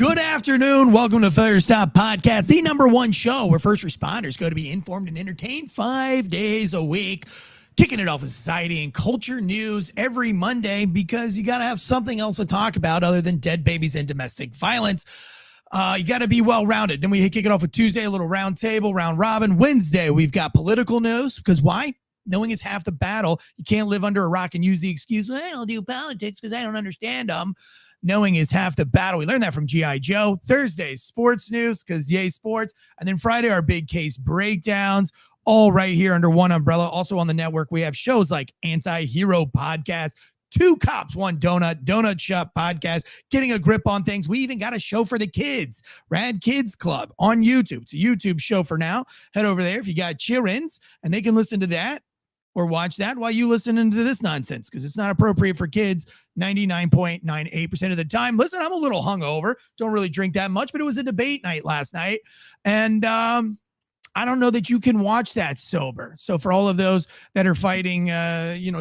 Good afternoon. Welcome to First Stop Podcast, the #1 show where first responders go to be informed and entertained 5 days a week. Kicking it off with society and culture news every Monday because you got to have something else to talk about other than dead babies and domestic violence. You got to be well-rounded. Then we kick it off with Tuesday, a little round table, round robin. Wednesday, we've got political news because why? Knowing is half the battle. You can't live under a rock and use the excuse, well, I don't do politics because I don't understand them. Knowing is half the battle. We learned that from G.I. Joe. Thursday, sports news, because yay, sports. And then Friday, our big case breakdowns, all right here under one umbrella. Also on the network, we have shows like Anti-Hero Podcast, Two Cops, One Donut, Donut Shop Podcast, Getting a Grip on Things. We even got a show for the kids, Rad Kids Club on YouTube. It's a YouTube show for now. Head over there if you got childrens, and they can listen to that or watch that while you listen to this nonsense because it's not appropriate for kids 99.98% of the time. Listen, I'm a little hungover. Don't really drink that much, but it was a debate night last night. And I don't know that you can watch that sober. So for all of those that are fighting,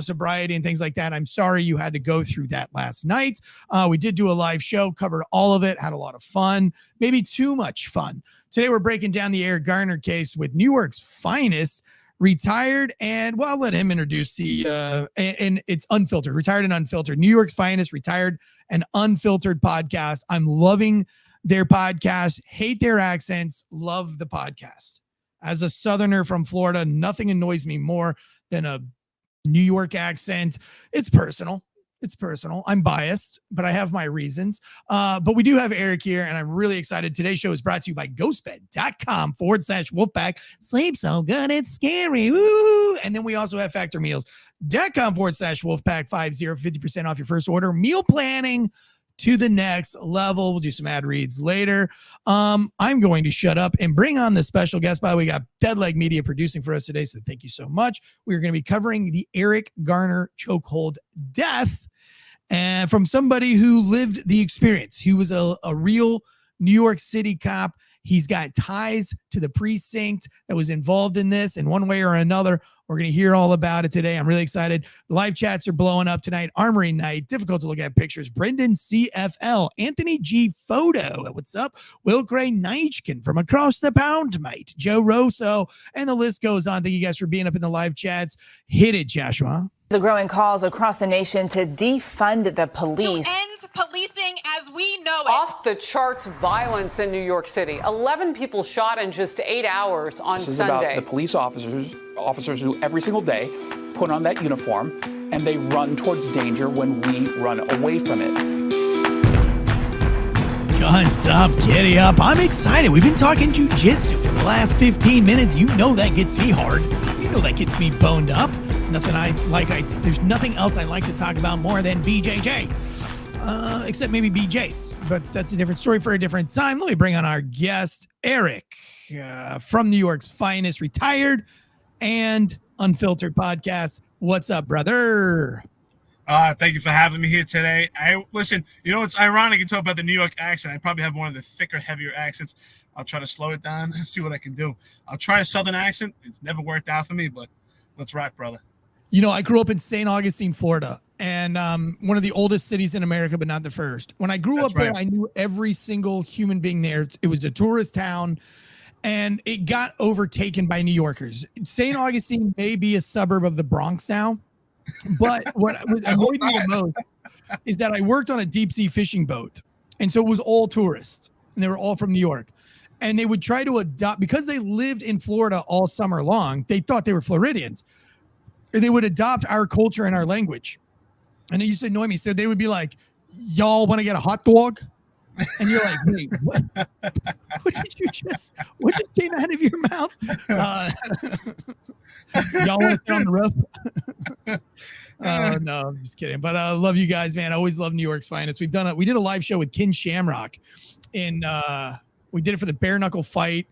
sobriety and things like that, I'm sorry you had to go through that last night. We did do a live show, covered all of it, had a lot of fun, maybe too much fun. Today, we're breaking down the Eric Garner case with New York's finest, retired, and well, I'll let him introduce the and it's Unfiltered, retired and unfiltered, New York's finest, retired and unfiltered podcast. I'm loving their podcast, hate their accents, love the podcast. As a Southerner from Florida, nothing annoys me more than a New York accent. It's personal. It's personal. I'm biased, but I have my reasons. But we do have Eric here, and I'm really excited. Today's show is brought to you by ghostbed.com/Wolfpack. Sleep so good, it's scary. Woo! And then we also have factormeals.com/Wolfpack50, 50% off your first order. Meal planning to the next level. We'll do some ad reads later. I'm going to shut up and bring on the special guest. By the way, we got Deadleg Media producing for us today, so thank you so much. We're going to be covering the Eric Garner chokehold death, and from somebody who lived the experience. He was a real New York City cop. He's got ties to the precinct that was involved in this in one way or another. We're going to hear all about it today. I'm really excited. The live chats are blowing up tonight. Armory Night, difficult to look at pictures. Brendan CFL, Anthony G Photo. What's up? Will Gray Neichkin from across the pound, mate. Joe Rosso, and the list goes on. Thank you guys for being up in the live chats. Hit it, Joshua. The growing calls across the nation to defund the police. To end policing as we know it. Off the charts violence in New York City. 11 people shot in just 8 hours on Sunday. This is about the police officers who every single day put on that uniform and they run towards danger when we run away from it. Guns up, giddy up. I'm excited. We've been talking jujitsu for the last 15 minutes. You know that gets me hard. You know that gets me boned up. There's nothing else I like to talk about more than BJJ. Except maybe BJ's, but that's a different story for a different time. Let me bring on our guest, Eric, from New York's finest, retired and unfiltered podcast. What's up, brother? Thank you for having me here today. Listen, it's ironic you talk about the New York accent. I probably have one of the thicker, heavier accents. I'll try to slow it down and see what I can do. I'll try a Southern accent. It's never worked out for me, but let's rock, brother. I grew up in St. Augustine, Florida, and one of the oldest cities in America, but not the first. When I grew up there, I knew every single human being there. It was a tourist town, and it got overtaken by New Yorkers. St. Augustine may be a suburb of the Bronx now, but what annoyed me the most is that I worked on a deep-sea fishing boat, and so it was all tourists, and they were all from New York. And they would try to adopt, because they lived in Florida all summer long, they thought they were Floridians. They would adopt our culture and our language. And it used to annoy me. So they would be like, y'all want to get a hot dog? And you're like, wait, what? What just came out of your mouth? Y'all want to sit on the roof? No, I'm just kidding. But I love you guys, man. I always love New York's finest. We did a live show with Ken Shamrock we did it for the bare knuckle fight,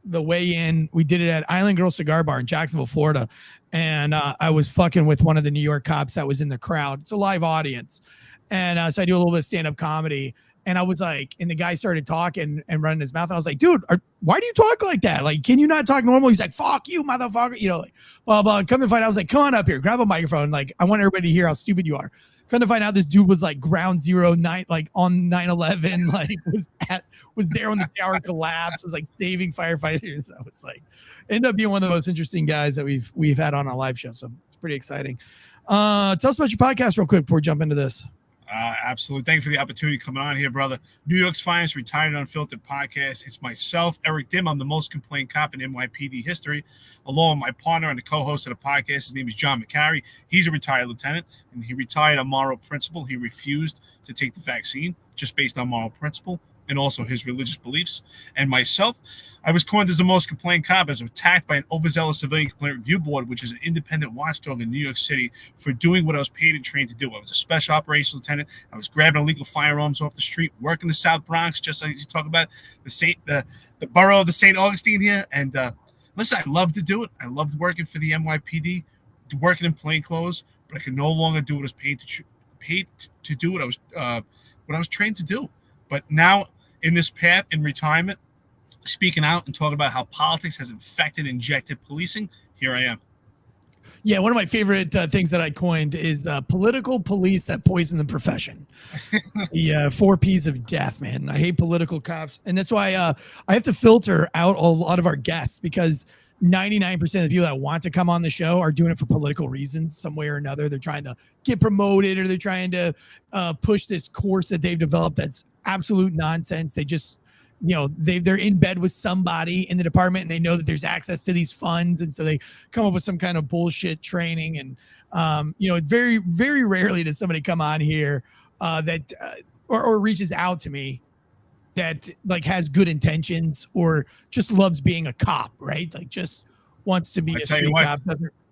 the weigh-in. We did it at Island Girl Cigar Bar in Jacksonville, Florida. And I was fucking with one of the New York cops that was in the crowd. It's a live audience. And so I do a little bit of stand-up comedy. And I was like, and the guy started talking and running his mouth. And I was like, dude, why do you talk like that? Like, can you not talk normal? He's like, fuck you, motherfucker. Blah, blah. Come and fight. I was like, come on up here, grab a microphone. Like, I want everybody to hear how stupid you are. Come to find out, this dude was like ground zero night, like on 9/11, like was there when the tower collapsed, was like saving firefighters. I was like, ended up being one of the most interesting guys that we've had on a live show. So it's pretty exciting. Tell us about your podcast real quick before we jump into this. Absolutely. Thank you for the opportunity coming on here, brother. New York's finest retired Unfiltered podcast. It's myself, Eric Dim. I'm the most complained cop in NYPD history, along with my partner and the co-host of the podcast. His name is John McCary. He's a retired lieutenant, and he retired on moral principle. He refused to take the vaccine just based on moral principle and also his religious beliefs. And myself, I was coined as the most complained cop. I was attacked by an overzealous civilian complaint review board, which is an independent watchdog in New York City, for doing what I was paid and trained to do. I was a special operations lieutenant. I was grabbing illegal firearms off the street, working the South Bronx, just like you talk about the borough of the St. Augustine here. And listen, I loved to do it. I loved working for the NYPD, working in plain clothes, but I could no longer do what I was paid to do what I was trained to do. But now, in this path in retirement, speaking out and talking about how politics has infected, injected policing, here I am. Yeah, one of my favorite things that I coined is political police that poison the profession. The 4 Ps of death, man. I hate political cops. And that's why I have to filter out a lot of our guests, because 99% of the people that want to come on the show are doing it for political reasons, some way or another. They're trying to get promoted, or they're trying to push this course that they've developed that's absolute nonsense. They just, they're in bed with somebody in the department, and they know that there's access to these funds, and so they come up with some kind of bullshit training. And very, very rarely does somebody come on here that or reaches out to me that like has good intentions or just loves being a cop, right? Like just wants to be a street cop.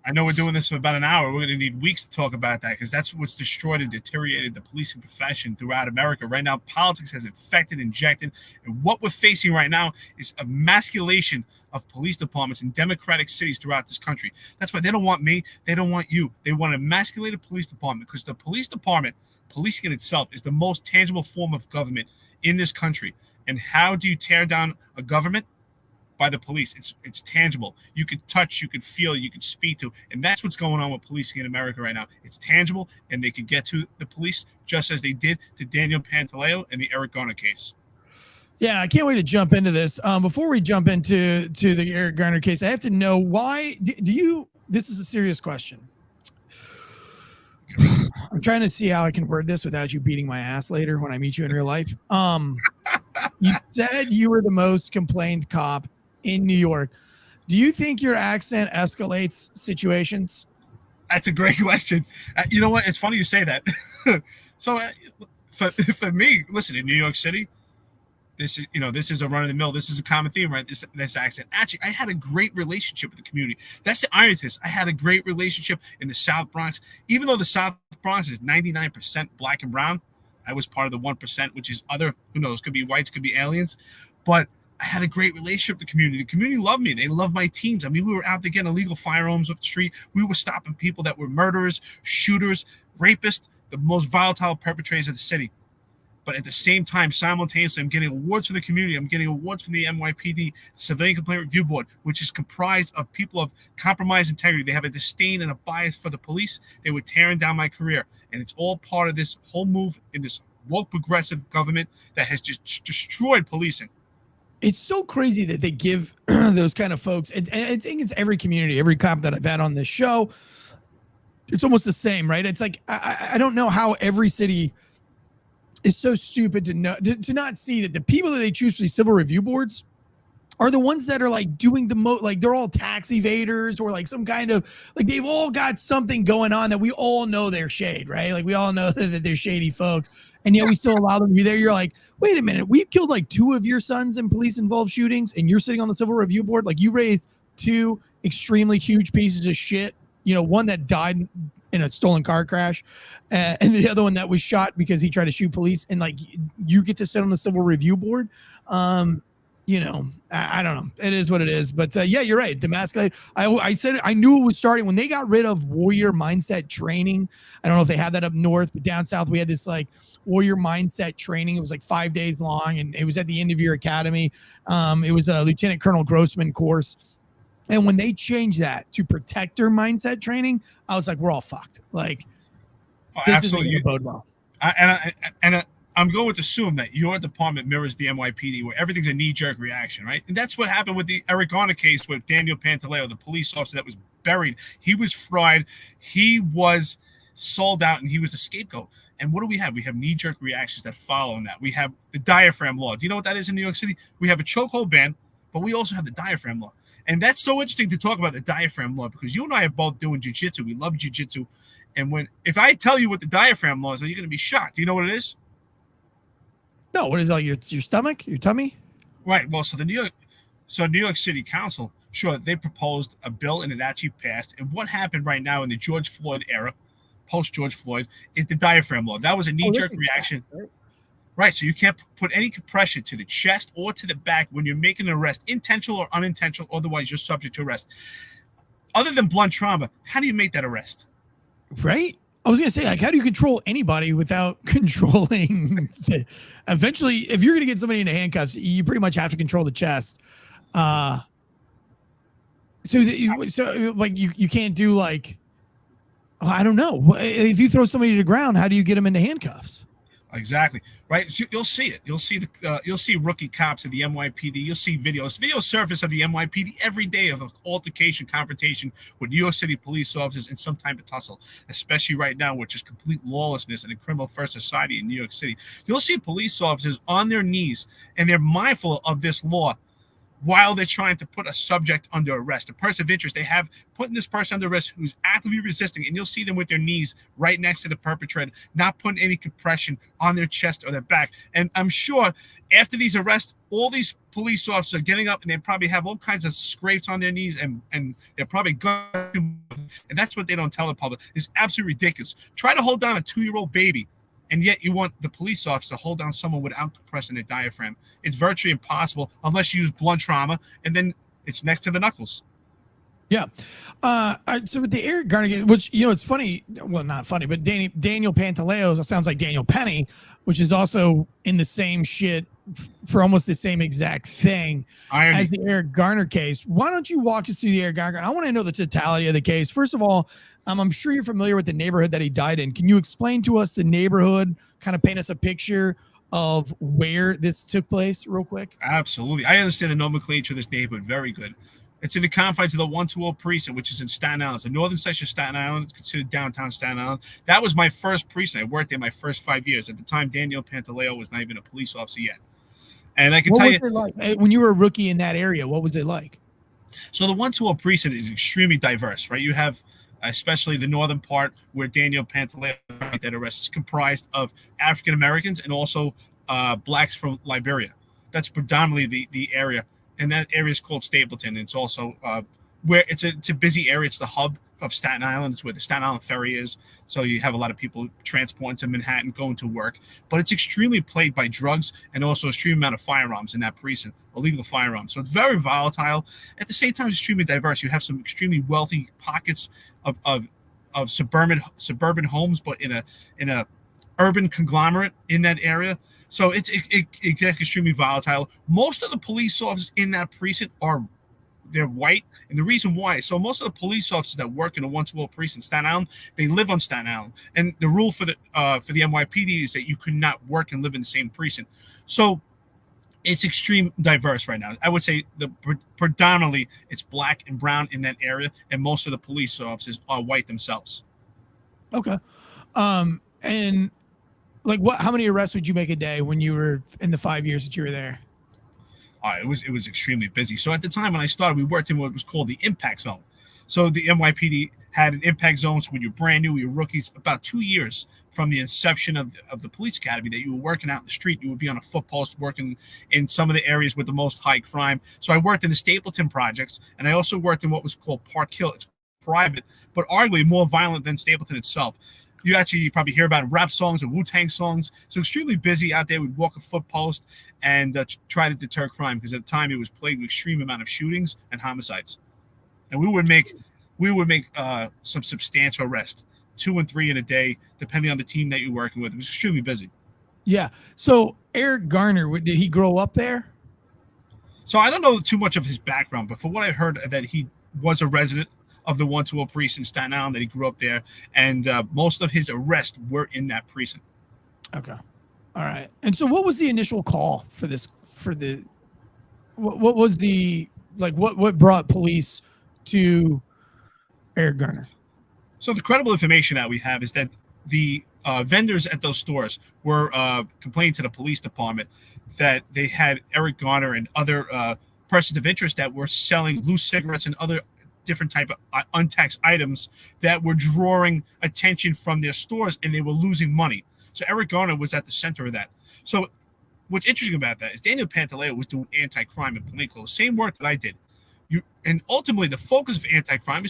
I know we're doing this for about an hour. We're going to need weeks to talk about that, because that's what's destroyed and deteriorated the policing profession throughout America. Right now, politics has infected, injected, and what we're facing right now is emasculation of police departments in democratic cities throughout this country. That's why they don't want me. They don't want you. They want an emasculated police department, because the police department, policing in itself, is the most tangible form of government in this country. And how do you tear down a government? By the police. It's tangible. You could touch, you could feel, you could speak to, and that's what's going on with policing in America right now. It's tangible, and they could get to the police just as they did to Daniel Pantaleo and the Eric Garner case. Yeah, I can't wait to jump into this. Before we jump into the Eric Garner case, I have to know why do you? This is a serious question. I'm trying to see how I can word this without you beating my ass later when I meet you in real life. You said you were the most complained cop in New York. Do you think your accent escalates situations? That's a great question. You know what? It's funny you say that. So for me, listen, in New York City, this is a run of the mill. This is a common theme, right? This accent. Actually, I had a great relationship with the community. That's the irony to this. I had a great relationship in the South Bronx. Even though the South Bronx is 99% black and brown, I was part of the 1%, which is other, who knows, could be whites, could be aliens. But I had a great relationship with the community. The community loved me. They loved my teams. I mean, we were out there getting illegal firearms off the street. We were stopping people that were murderers, shooters, rapists, the most volatile perpetrators of the city. But at the same time, simultaneously, I'm getting awards from the community. I'm getting awards from the NYPD, Civilian Complaint Review Board, which is comprised of people of compromised integrity. They have a disdain and a bias for the police. They were tearing down my career. And it's all part of this whole move in this woke progressive government that has just destroyed policing. It's so crazy that they give those kind of folks, and I think it's every community, every cop that I've had on this show, it's almost the same, right? It's like, I don't know how every city is so stupid to not see that the people that they choose for these civil review boards are the ones that are like doing the most, like they're all tax evaders or like some kind of, like they've all got something going on that we all know they're shade, right? Like we all know that they're shady folks, and yet we still allow them to be there. You're like, wait a minute, we killed like 2 of your sons in police involved shootings, and you're sitting on the civil review board. Like you raised 2 extremely huge pieces of shit, one that died in a stolen car crash, and the other one that was shot because he tried to shoot police, and like you get to sit on the civil review board. I don't know. It is what it is. But yeah, you're right. Demasculate. I said I knew it was starting when they got rid of warrior mindset training. I don't know if they had that up north, but down south we had this like warrior mindset training. It was like 5 days long, and it was at the end of your academy. It was a Lieutenant Colonel Grossman course. And when they changed that to protector mindset training, I was like, we're all fucked. Like, This isn't Absolutely. going to bode well. I'm going to assume that your department mirrors the NYPD, where everything's a knee-jerk reaction, right? And that's what happened with the Eric Garner case with Daniel Pantaleo, the police officer that was buried. He was fried. He was sold out, and he was the scapegoat. And what do we have? We have knee-jerk reactions that follow on that. We have the diaphragm law. Do you know what that is in New York City? We have a chokehold ban, but we also have the diaphragm law. And that's so interesting to talk about the diaphragm law, because you and I are both doing jiu-jitsu. We love jiu-jitsu. And if I tell you what the diaphragm law is, you're going to be shocked. Do you know what it is? No, what is all your stomach, your tummy? Right. Well, so New York City Council, sure, they proposed a bill and it actually passed. And what happened right now in the George Floyd era, post George Floyd, is the diaphragm law. That was a knee-jerk reaction. Right. So you can't put any compression to the chest or to the back when you're making an arrest, intentional or unintentional. Otherwise, you're subject to arrest. Other than blunt trauma, how do you make that arrest? Right. I was going to say, like, how do you control anybody without controlling eventually, if you're going to get somebody into handcuffs, you pretty much have to control the chest. So you can't do like, I don't know. If you throw somebody to the ground, how do you get them into handcuffs? Exactly. Right. So you'll see it. You'll see rookie cops at the NYPD. You'll see video surface of the NYPD every day of an altercation, confrontation with New York City police officers in some type of tussle, especially right now, which is complete lawlessness and a criminal first society in New York City. You'll see police officers on their knees, and they're mindful of this law while they're trying to put a subject under arrest, a person of interest. They have putting this person under arrest who's actively resisting, and you'll see them with their knees right next to the perpetrator, not putting any compression on their chest or their back. And I'm sure after these arrests, all these police officers are getting up and they probably have all kinds of scrapes on their knees, and they're probably going, and that's what they don't tell the public. It's absolutely ridiculous. Try to hold down a 2-year-old baby, and yet you want the police officer to hold down someone without compressing their diaphragm. It's virtually impossible unless you use blunt trauma, and then it's next to the knuckles. Yeah. So with the Eric Garner, which, it's funny, well, not funny, but Daniel Pantaleo sounds like Daniel Penny, which is also in the same shit for almost the same exact thing as the Eric Garner case. Why don't you walk us through the Eric Garner? I want to know the totality of the case. First of all, I'm sure you're familiar with the neighborhood that he died in. Can you explain to us the neighborhood, kind of paint us a picture of where this took place real quick? Absolutely. I understand the nomenclature of this neighborhood very good. It's in the confines of the 120 precinct, which is in Staten Island. It's the northern section of Staten Island. It's considered downtown Staten Island. That was my first precinct. I worked there my first 5 years. At the time, Daniel Pantaleo was not even a police officer yet. And I can tell you, like, when you were a rookie in that area, what was it like? So the 120 precinct is extremely diverse, right? You have especially the northern part where Daniel Pantaleo that arrest is comprised of African Americans and also blacks from Liberia. That's predominantly the area, and that area is called Stapleton. It's also where it's a busy area. It's the hub of Staten Island. It's where the Staten Island ferry is. So you have a lot of people transporting to Manhattan, going to work. But it's extremely plagued by drugs and also extreme amount of firearms in that precinct, illegal firearms. So it's very volatile. At the same time, it's extremely diverse. You have some extremely wealthy pockets of suburban homes, but in a urban conglomerate in that area. So it's extremely volatile. Most of the police officers in that precinct they're white, and the reason why, so most of the police officers that work in the 112 precinct, Staten Island, they live on Staten Island, and the rule for the NYPD is that you could not work and live in the same precinct. So it's extreme diverse right now. I would say predominantly it's black and brown in that area, and most of the police officers are white themselves. Okay, and like how many arrests would you make a day when you were in the 5 years that you were there? It was extremely busy. So at the time when I started, we worked in what was called the impact zone. So the NYPD had an impact zone. So when you're brand new, you're rookies, about 2 years from the inception of the police academy, that you were working out in the street. You would be on a foot post working in some of the areas with the most high crime. So I worked in the Stapleton projects, and I also worked in what was called Park Hill. It's private, but arguably more violent than Stapleton itself. You probably hear about rap songs and Wu-Tang songs. So extremely busy out there. We'd walk a foot post and try to deter crime, because at the time it was plagued with extreme amount of shootings and homicides. And we would make some substantial arrests, 2 and 3 in a day, depending on the team that you're working with. It was extremely busy. Yeah. So Eric Garner, did he grow up there? So I don't know too much of his background, but from what I heard, that he was a resident of the 120 precinct in Staten Island that he grew up there, and most of his arrests were in that precinct. Okay. All right. And so what was the initial call for this, what was the, like, what brought police to Eric Garner? So the credible information that we have is that the vendors at those stores were complaining to the police department that they had Eric Garner and other persons of interest that were selling loose cigarettes and other different type of untaxed items that were drawing attention from their stores, and they were losing money. So Eric Garner was at the center of that. So what's interesting about that is Daniel Pantaleo was doing anti-crime in plain clothes, same work that I did. And ultimately, the focus of anti-crime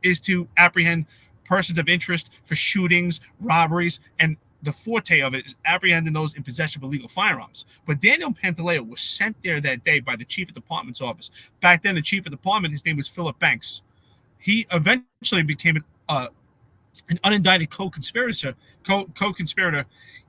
is to apprehend persons of interest for shootings, robberies, and the forte of it is apprehending those in possession of illegal firearms. But Daniel Pantaleo was sent there that day by the chief of department's office. Back then, the chief of department, his name was Philip Banks. He eventually became an unindicted co-conspirator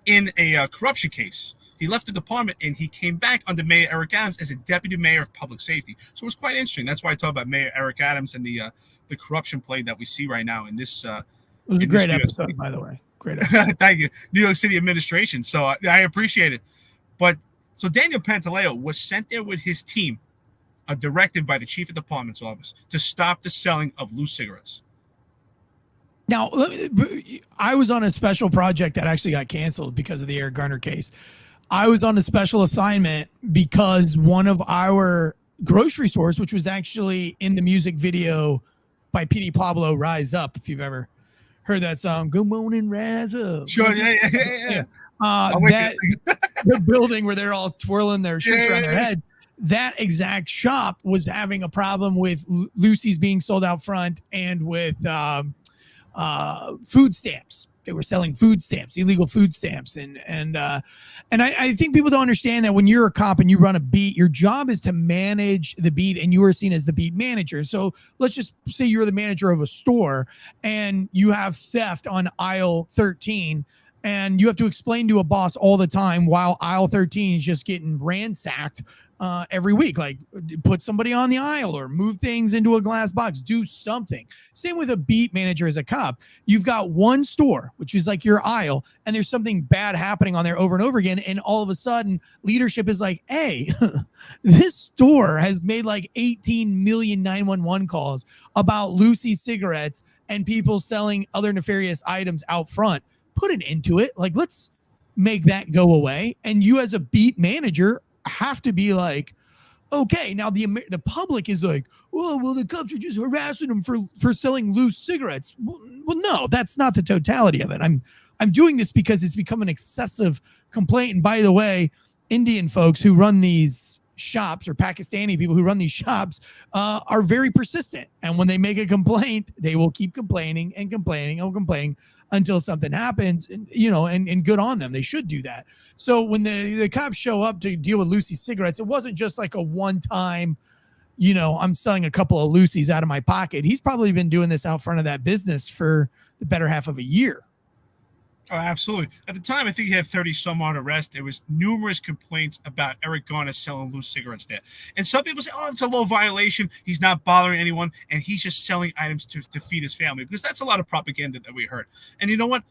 in a corruption case. He left the department and he came back under Mayor Eric Adams as a deputy mayor of public safety. So it was quite interesting. That's why I talk about Mayor Eric Adams and the corruption play that we see right now in this. It was a great episode, by the way. Great episode. Thank you, New York City administration. So I appreciate it. But so Daniel Pantaleo was sent there with his team, a directive by the chief of department's office to stop the selling of loose cigarettes. Now, I was on a special project that actually got canceled because of the Eric Garner case. I was on a special assignment because one of our grocery stores, which was actually in the music video by P.D. Pablo, Rise Up, if you've ever heard that song, Good Morning, Rise Up. Sure, yeah. The building where they're all twirling their shirts around their head, that exact shop was having a problem with Lucy's being sold out front and with food stamps. They were selling food stamps, illegal food stamps. And I think people don't understand that when you're a cop and you run a beat, your job is to manage the beat, and you are seen as the beat manager. So let's just say you're the manager of a store and you have theft on aisle 13, and you have to explain to a boss all the time while aisle 13 is just getting ransacked every week, like put somebody on the aisle or move things into a glass box, do something. Same with a beat manager as a cop. You've got one store, which is like your aisle, and there's something bad happening on there over and over again. And all of a sudden leadership is like, hey, this store has made like 18 million 911 calls about Lucy cigarettes and people selling other nefarious items out front. Put an end to it. Like, let's make that go away. And you as a beat manager have to be like, okay, now the public is like, well, the cops are just harassing them for selling loose cigarettes. Well, no, that's not the totality of it. I'm doing this because it's become an excessive complaint. And by the way, Indian folks who run these shops, or Pakistani people who run these shops, are very persistent. And when they make a complaint, they will keep complaining and complaining and complaining until something happens, and good on them. They should do that. So when the cops show up to deal with Lucy's cigarettes, it wasn't just like a one-time, I'm selling a couple of Lucy's out of my pocket. He's probably been doing this out front of that business for the better half of a year. Oh, absolutely. At the time, I think he had 30 some odd arrests. There was numerous complaints about Eric Garner selling loose cigarettes there. And some people say, oh, it's a low violation. He's not bothering anyone, and he's just selling items to feed his family, because that's a lot of propaganda that we heard. And you know what?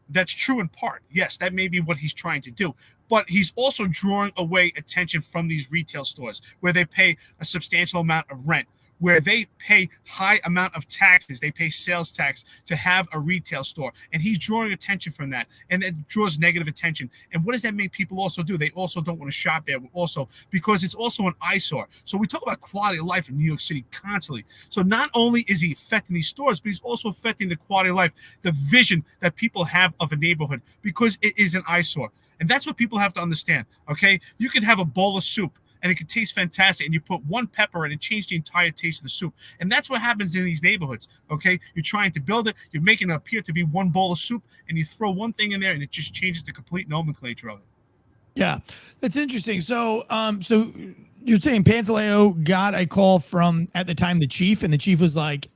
That's true in part. Yes, that may be what he's trying to do. But he's also drawing away attention from these retail stores where they pay a substantial amount of rent, where they pay high amount of taxes. They pay sales tax to have a retail store. And he's drawing attention from that. And it draws negative attention. And what does that make people also do? They also don't want to shop there also, because it's also an eyesore. So we talk about quality of life in New York City constantly. So not only is he affecting these stores, but he's also affecting the quality of life, the vision that people have of a neighborhood, because it is an eyesore. And that's what people have to understand, okay? You could have a bowl of soup, and it could taste fantastic, and you put one pepper and it changed the entire taste of the soup. And that's what happens in these neighborhoods, okay? You're trying to build it, you're making it appear to be one bowl of soup, and you throw one thing in there, and it just changes the complete nomenclature of it. Yeah, that's interesting. So so you're saying Pantaleo got a call from, at the time, the chief, and the chief was like,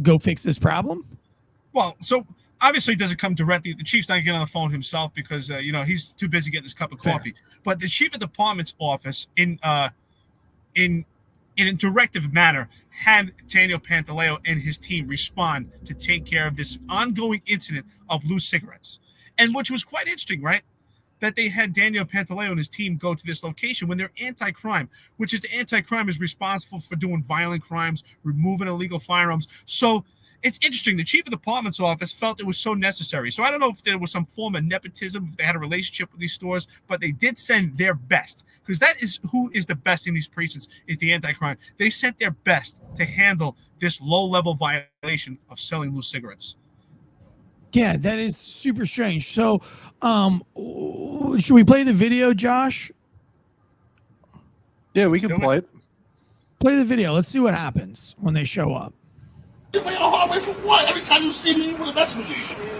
go fix this problem? Well, so obviously, it doesn't come directly. The chief's not getting on the phone himself because, he's too busy getting his cup of coffee. Fair. But the chief of department's office in in a directive manner, had Daniel Pantaleo and his team respond to take care of this ongoing incident of loose cigarettes. And which was quite interesting, right? That they had Daniel Pantaleo and his team go to this location when they're anti-crime, which is the anti-crime is responsible for doing violent crimes, removing illegal firearms. So it's interesting. The chief of the department's office felt it was so necessary. So I don't know if there was some form of nepotism, if they had a relationship with these stores, but they did send their best, because that is who is the best in these precincts, is the anti-crime. They sent their best to handle this low-level violation of selling loose cigarettes. Yeah, that is super strange. So, should we play the video, Josh? Yeah, we can play it. Play the video. Let's see what happens when they show up. You're playing a hard way for what? Every time you see me, you want to mess with me.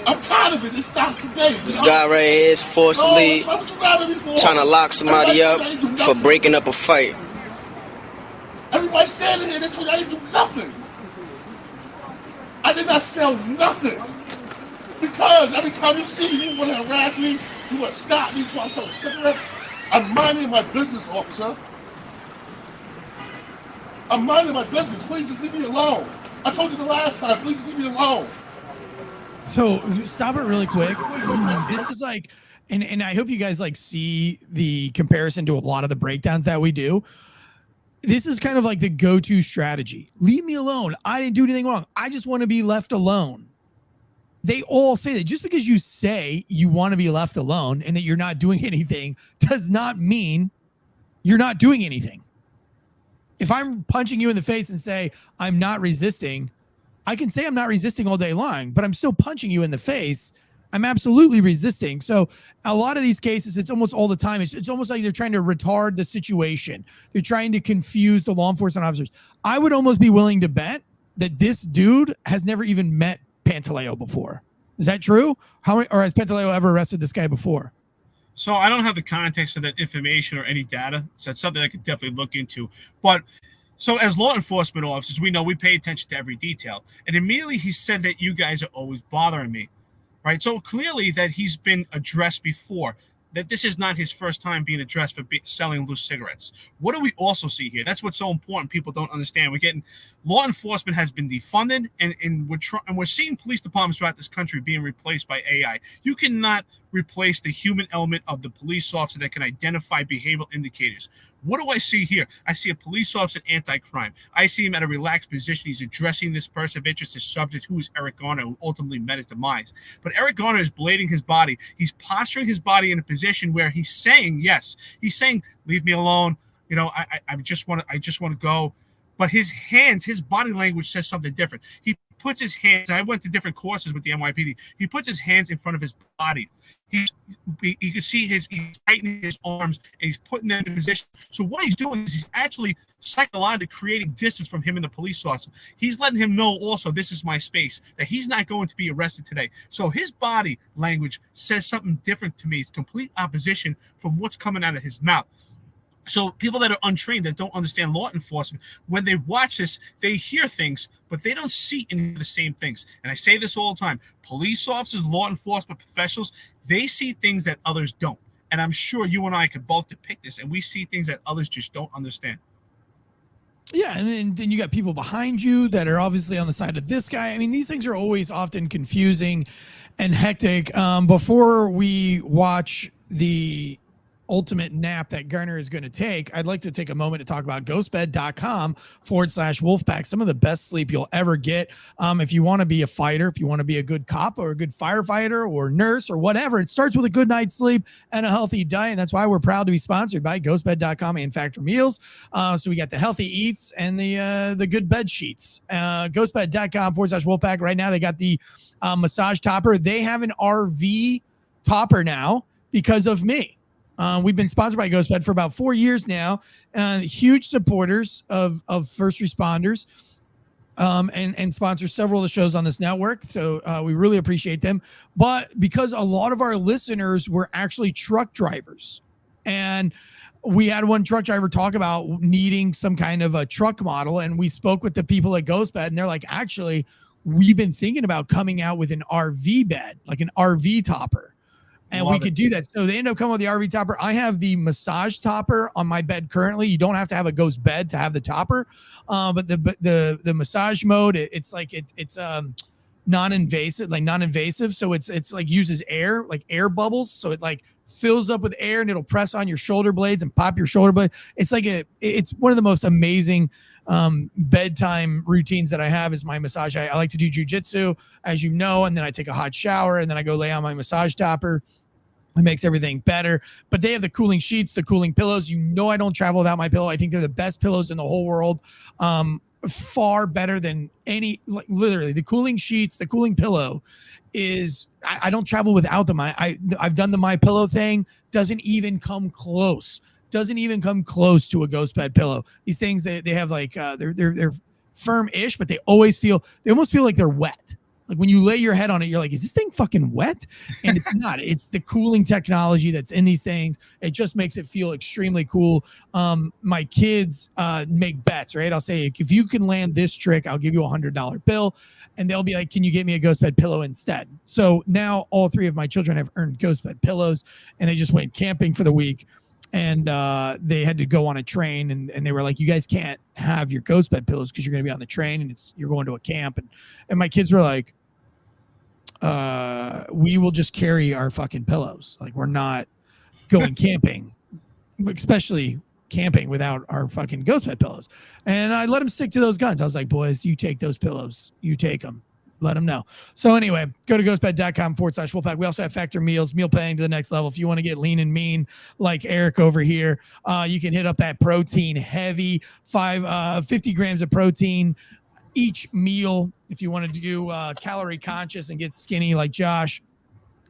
I'm tired of it. It stops today. This guy right here is forcibly trying to lock somebody up for breaking up a fight. Everybody standing here, they told you I didn't do nothing. I did not sell nothing. Because every time you see me, you want to harass me, you want to stop me trying to sell cigarettes. I'm minding my business, officer. I'm minding my business. Please just leave me alone. I told you the last time, please just leave me alone. So stop it really quick. This is like, and I hope you guys like see the comparison to a lot of the breakdowns that we do. This is kind of like the go-to strategy. Leave me alone. I didn't do anything wrong. I just want to be left alone. They all say that. Just because you say you want to be left alone and that you're not doing anything does not mean you're not doing anything. If I'm punching you in the face and say I'm not resisting, I can say I'm not resisting all day long, but I'm still punching you in the face. I'm absolutely resisting. So a lot of these cases, it's almost all the time. It's almost like they're trying to retard the situation. They're trying to confuse the law enforcement officers. I would almost be willing to bet that this dude has never even met Pantaleo before. Is that true? Or has Pantaleo ever arrested this guy before? So I don't have the context of that information or any data. So that's something I could definitely look into. But so as law enforcement officers, we know we pay attention to every detail. And immediately he said that you guys are always bothering me, right? So clearly that he's been addressed before, that this is not his first time being addressed for selling loose cigarettes. What do we also see here? That's what's so important. People don't understand. We're getting law enforcement has been defunded, and we're seeing police departments throughout this country being replaced by AI. You cannot replace the human element of the police officer that can identify behavioral indicators. What do I see here? I see a police officer anti-crime. I see him at a relaxed position. He's addressing this person of interest, his subject, who is Eric Garner, who ultimately met his demise. But Eric Garner is blading his body. He's posturing his body in a position where he's saying, yes, he's saying, leave me alone. You know, I just want to go. But his hands, his body language says something different. He puts his hands, I went to different courses with the NYPD. He puts his hands in front of his body. You can see he's tightening his arms and he's putting them in position. So what he's doing is he's actually psychologically creating distance from him and the police officer. He's letting him know also, this is my space, that he's not going to be arrested today. So his body language says something different to me. It's complete opposition from what's coming out of his mouth. So people that are untrained, that don't understand law enforcement, when they watch this, they hear things, but they don't see any of the same things. And I say this all the time. Police officers, law enforcement professionals, they see things that others don't. And I'm sure you and I could both depict this, and we see things that others just don't understand. Yeah, and then you got people behind you that are obviously on the side of this guy. I mean, these things are always often confusing and hectic. Before we watch the ultimate nap that Garner is going to take, I'd like to take a moment to talk about ghostbed.com/Wolfpack. Some of the best sleep you'll ever get. If you want to be a fighter, if you want to be a good cop or a good firefighter or nurse or whatever, it starts with a good night's sleep and a healthy diet. And that's why we're proud to be sponsored by ghostbed.com and Factor Meals. So we got the healthy eats and the good bed sheets. Ghostbed.com/Wolfpack. Right now they got the massage topper. They have an RV topper now because of me. We've been sponsored by GhostBed for about 4 years now. Huge supporters of first responders, and sponsor several of the shows on this network. So we really appreciate them. But because a lot of our listeners were actually truck drivers, and we had one truck driver talk about needing some kind of a truck model, and we spoke with the people at GhostBed, and they're like, actually, we've been thinking about coming out with an RV bed, like an RV topper. And we could do that. So they end up coming with the RV topper. I have the massage topper on my bed currently. You don't have to have a ghost bed to have the topper. But the massage mode, it's non-invasive. So it's like uses air, like air bubbles. So it like fills up with air and it'll press on your shoulder blades and pop your shoulder blade. It's like it's one of the most amazing bedtime routines that I have is my massage. I like to do jujitsu, as you know, and then I take a hot shower and then I go lay on my massage topper. It makes everything better. But they have the cooling sheets, the cooling pillows. You know, I don't travel without my pillow. I think they're the best pillows in the whole world. Far better than any, like literally the cooling sheets, the cooling pillow is, I don't travel without them. I've done the My Pillow thing. Doesn't even come close to a ghost bed pillow. These things, they have like, they're firm-ish, but they almost feel like they're wet. Like when you lay your head on it, you're like, is this thing fucking wet? And it's not. It's the cooling technology that's in these things. It just makes it feel extremely cool. My kids make bets, right? I'll say, if you can land this trick, I'll give you $100 bill. And they'll be like, can you get me a ghost bed pillow instead? So now all three of my children have earned ghost bed pillows, and they just went camping for the week. And they had to go on a train, and they were like, you guys can't have your ghost bed pillows because you're going to be on the train and you're going to a camp. And my kids were like, we will just carry our fucking pillows. Like, we're not going camping, especially camping without our fucking ghost bed pillows. And I let them stick to those guns. I was like, boys, you take those pillows. You take them. Let them know. So anyway, go to ghostbed.com/Wolfpack. We also have Factor meals, meal planning to the next level. If you want to get lean and mean like Eric over here, you can hit up that protein heavy 50 grams of protein each meal. If you want to do calorie conscious and get skinny like Josh,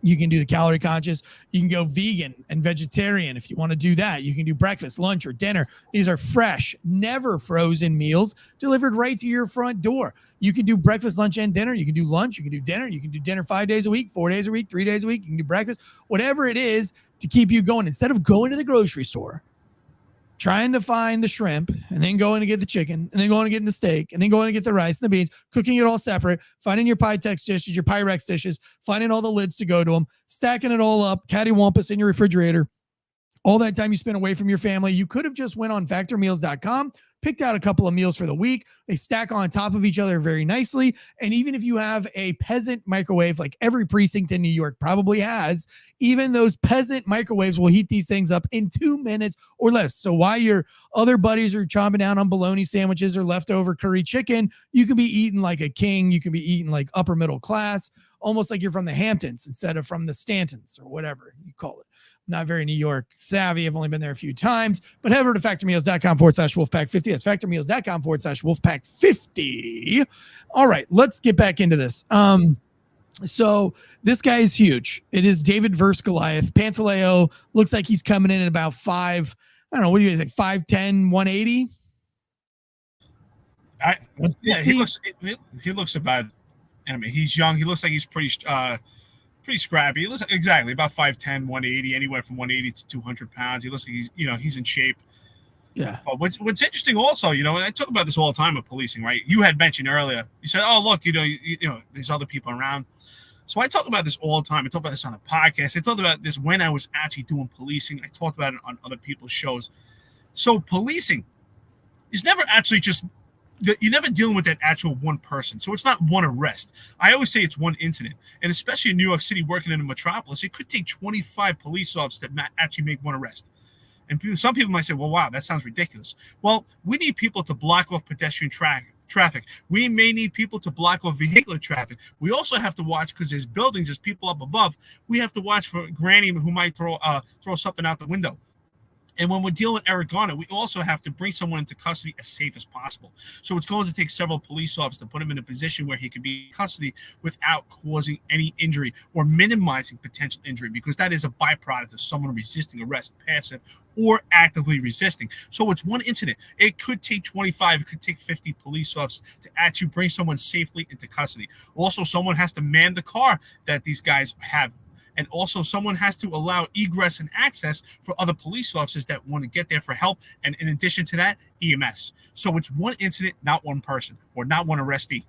you can do the calorie conscious. You can go vegan and vegetarian. If you want to do that, you can do breakfast, lunch, or dinner. These are fresh, never frozen meals delivered right to your front door. You can do breakfast, lunch, and dinner. You can do lunch. You can do dinner. You can do dinner 5 days a week, 4 days a week, 3 days a week. You can do breakfast, whatever it is to keep you going. Instead of going to the grocery store, trying to find the shrimp and then going to get the chicken and then going to get the steak and then going to get the rice and the beans, cooking it all separate, finding your Pytex dishes, your Pyrex dishes, finding all the lids to go to them, stacking it all up, cattywampus in your refrigerator. All that time you spent away from your family, you could have just went on factormeals.com, picked out a couple of meals for the week. They stack on top of each other very nicely. And even if you have a peasant microwave, like every precinct in New York probably has, even those peasant microwaves will heat these things up in 2 minutes or less. So while your other buddies are chomping down on bologna sandwiches or leftover curry chicken, you can be eating like a king. You can be eating like upper middle class, almost like you're from the Hamptons instead of from the Stantons or whatever you call it. Not very New York savvy. I've only been there a few times, but head over to factormeals.com/Wolfpack50. That's factormeals.com/Wolfpack50. All right, let's get back into this. So this guy is huge. It is David versus Goliath. Pantaleo looks like he's coming in at about 5. I don't know. What do you guys think? 5'10", 180? He looks about, I mean, he's young. He looks like he's pretty scrappy. He looks like, exactly about 5'10", 180, anywhere from 180 to 200 pounds. He looks like he's in shape. Yeah. But what's interesting also, I talk about this all the time with policing, right? You had mentioned earlier, you said, oh, look, there's other people around. So I talk about this all the time. I talk about this on the podcast. I talked about this when I was actually doing policing. I talked about it on other people's shows. So policing is never actually just, you're never dealing with that actual one person. So it's not one arrest. I always say it's one incident. And especially in New York City, working in a metropolis, it could take 25 police officers to actually make one arrest. And some people might say, well, wow, that sounds ridiculous. Well, we need people to block off pedestrian traffic. We may need people to block off vehicular traffic. We also have to watch, because there's buildings, there's people up above. We have to watch for Granny who might throw something out the window. And when we're dealing with Eric Garner, we also have to bring someone into custody as safe as possible. So it's going to take several police officers to put him in a position where he can be in custody without causing any injury or minimizing potential injury, because that is a byproduct of someone resisting arrest, passive or actively resisting. So it's one incident. It could take 25, it could take 50 police officers to actually bring someone safely into custody. Also, someone has to man the car that these guys have. And also someone has to allow egress and access for other police officers that want to get there for help. And in addition to that, EMS. So it's one incident, not one person, or not one arrestee.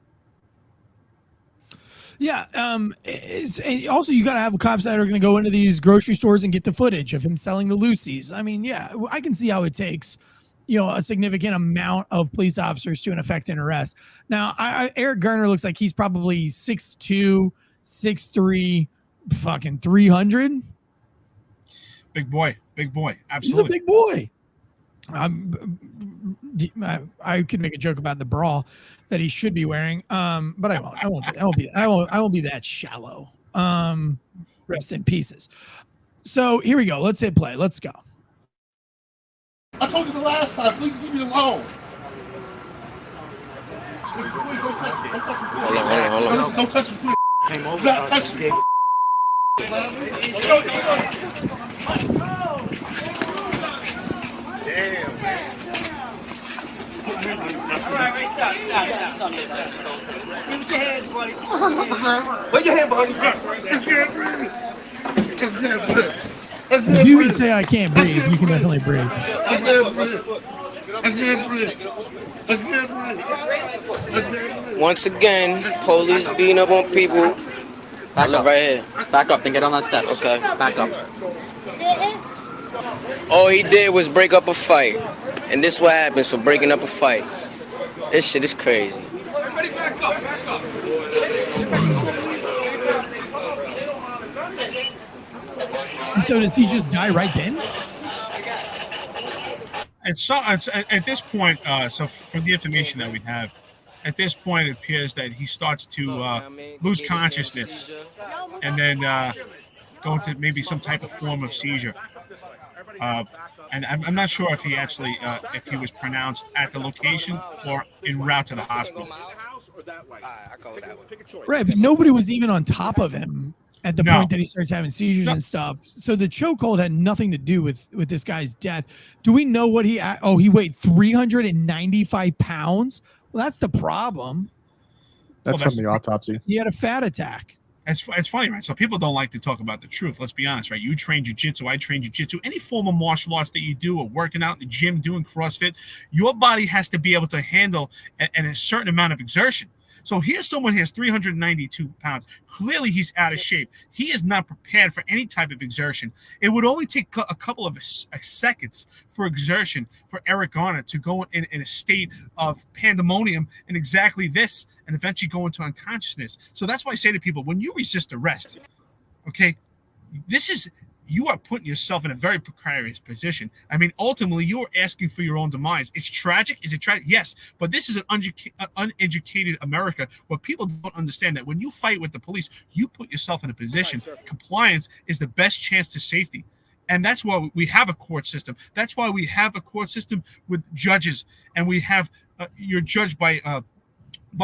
Yeah. And also, you got to have cops that are going to go into these grocery stores and get the footage of him selling the Lucy's. I mean, yeah, I can see how it takes, a significant amount of police officers to effect an arrest. Now, Eric Garner looks like he's probably 6'2", 6'3", fucking 300. Big boy. Absolutely. He's a big boy. I could make a joke about the bra that he should be wearing, but I won't be that shallow. Rest in pieces. So here we go. Let's hit play. Let's go. I told you the last time. Please leave me alone. Please, don't touch me. Don't touch me, please. Came over. Not touch me. Damn, man. Put your hands, buddy. Put your hand behind you. If you say I can't breathe, you can definitely breathe. Once again, police beating up on people. Back up. Right here. Back up and get on that step. Okay. Back up. All he did was break up a fight. And this what happens for breaking up a fight. This shit is crazy. Everybody back up, back up. So does he just die right then? It's at this point. So from the information that we have, at this point, it appears that he starts to lose consciousness, and then go into maybe some type of form of seizure. And I'm not sure if he actually if he was pronounced at the location or en route to the hospital. Right, but nobody was even on top of him at the point that he starts having seizures and stuff. So the chokehold had nothing to do with this guy's death. Do we know what he weighed 395 pounds? Well, that's the problem. That's from the autopsy. He had a fat attack. It's funny, right? So people don't like to talk about the truth. Let's be honest, right? You train jiu-jitsu, I train jiu-jitsu. Any form of martial arts that you do, or working out in the gym, doing CrossFit, your body has to be able to handle a certain amount of exertion. So here's someone who has 392 pounds. Clearly, he's out of shape. He is not prepared for any type of exertion. It would only take a couple of seconds for exertion for Eric Garner to go in a state of pandemonium and exactly this, and eventually go into unconsciousness. So that's why I say to people, when you resist arrest, okay, you are putting yourself in a very precarious position. I mean, ultimately, you are asking for your own demise. It's tragic. Is it tragic? Yes. But this is an uneducated America where people don't understand that when you fight with the police, you put yourself in a position. Compliance is the best chance to safety. And that's why we have a court system. That's why we have a court system with judges. And we have you're judged by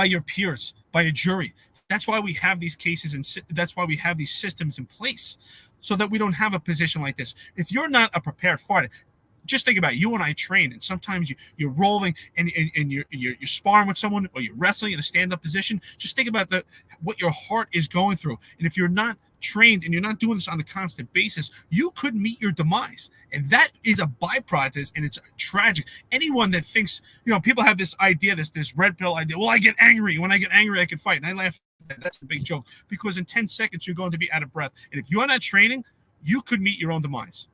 your peers, by a jury. That's why we have these cases, and that's why we have these systems in place, so that we don't have a position like this. If you're not a prepared fighter, just think about it. You and I train, and sometimes you're rolling and you're sparring with someone, or you're wrestling in a stand-up position. Just think about what your heart is going through. And if you're not trained and you're not doing this on a constant basis, you could meet your demise. And that is a byproduct of this, and it's tragic. Anyone that thinks, people have this idea, this red pill idea, well, I get angry. When I get angry, I can fight. And I laugh. That's a big joke, because in 10 seconds, you're going to be out of breath. And if you're not training, you could meet your own demise.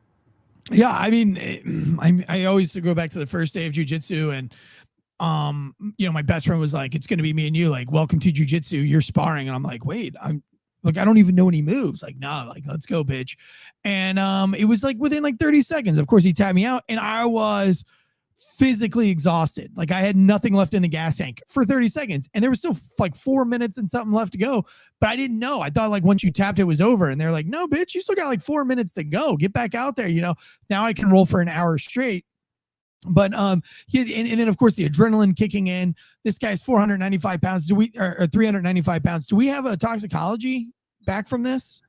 Yeah, I mean, I always go back to the first day of jiu-jitsu, and my best friend was like, it's going to be me and you, like, welcome to jiu-jitsu, you're sparring. And I'm like, wait, I don't even know any moves. Like, nah, like, let's go, bitch. And it was like within like 30 seconds, of course, he tapped me out, and I was physically exhausted. Like, I had nothing left in the gas tank for 30 seconds, and there was still like 4 minutes and something left to go, but I didn't know. I thought like once you tapped, it was over, and they're like, no, bitch, you still got like 4 minutes to go. Get back out there. Now I can roll for an hour straight. But and then of course the adrenaline kicking in. This guy's 495 pounds. Or 395 pounds. Do we have a toxicology back from this?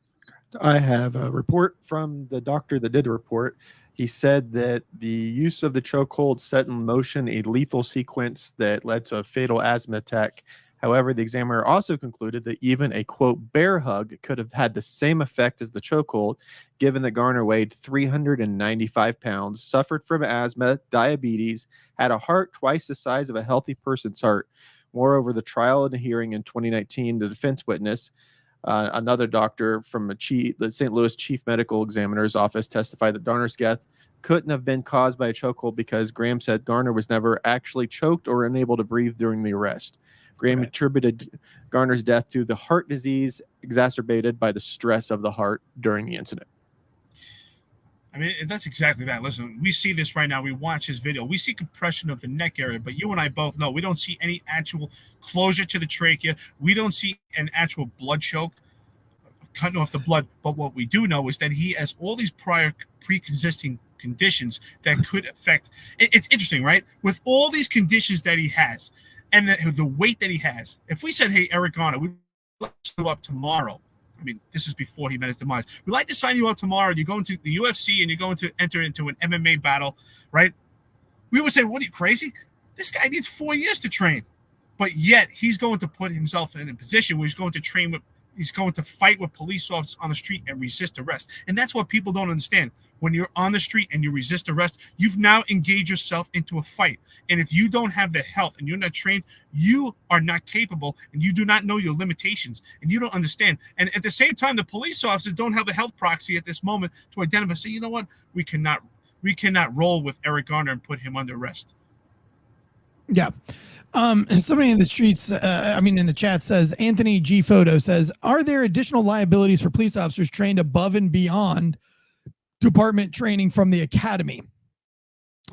I have a report from the doctor that did the report. He said that the use of the chokehold set in motion a lethal sequence that led to a fatal asthma attack. However, the examiner also concluded that even a, quote, bear hug could have had the same effect as the chokehold, given that Garner weighed 395 pounds, suffered from asthma, diabetes, had a heart twice the size of a healthy person's heart, Moreover, the trial and hearing in 2019, the defense witness, another doctor from the St. Louis Chief Medical Examiner's Office, testified that Garner's death couldn't have been caused by a chokehold because Graham said Garner was never actually choked or unable to breathe during the arrest. Graham attributed Garner's death to the heart disease exacerbated by the stress of the heart during the incident. I mean, that's exactly that. Listen, we see this right now. We watch his video. We see compression of the neck area, but you and I both know we don't see any actual closure to the trachea. We don't see an actual blood choke, cutting off the blood. But what we do know is that he has all these prior pre-existing conditions that could affect. It's interesting, right? With all these conditions that he has and the weight that he has, if we said, hey, Eric Garner, we'd like to show up tomorrow. I mean, this is before he met his demise. We'd like to sign you up tomorrow. You're going to the UFC and you're going to enter into an MMA battle, right? We would say, what are you, crazy? This guy needs 4 years to train. But yet he's going to put himself in a position where he's going to fight with police officers on the street and resist arrest. And that's what people don't understand. When you're on the street and you resist arrest, you've now engaged yourself into a fight. And if you don't have the health and you're not trained, you are not capable and you do not know your limitations and you don't understand. And at the same time, the police officers don't have a health proxy at this moment to identify, say, you know what, we cannot roll with Eric Garner and put him under arrest. Yeah. Somebody in the streets, in the chat says, Anthony G. Photo says, are there additional liabilities for police officers trained above and beyond department training from the academy?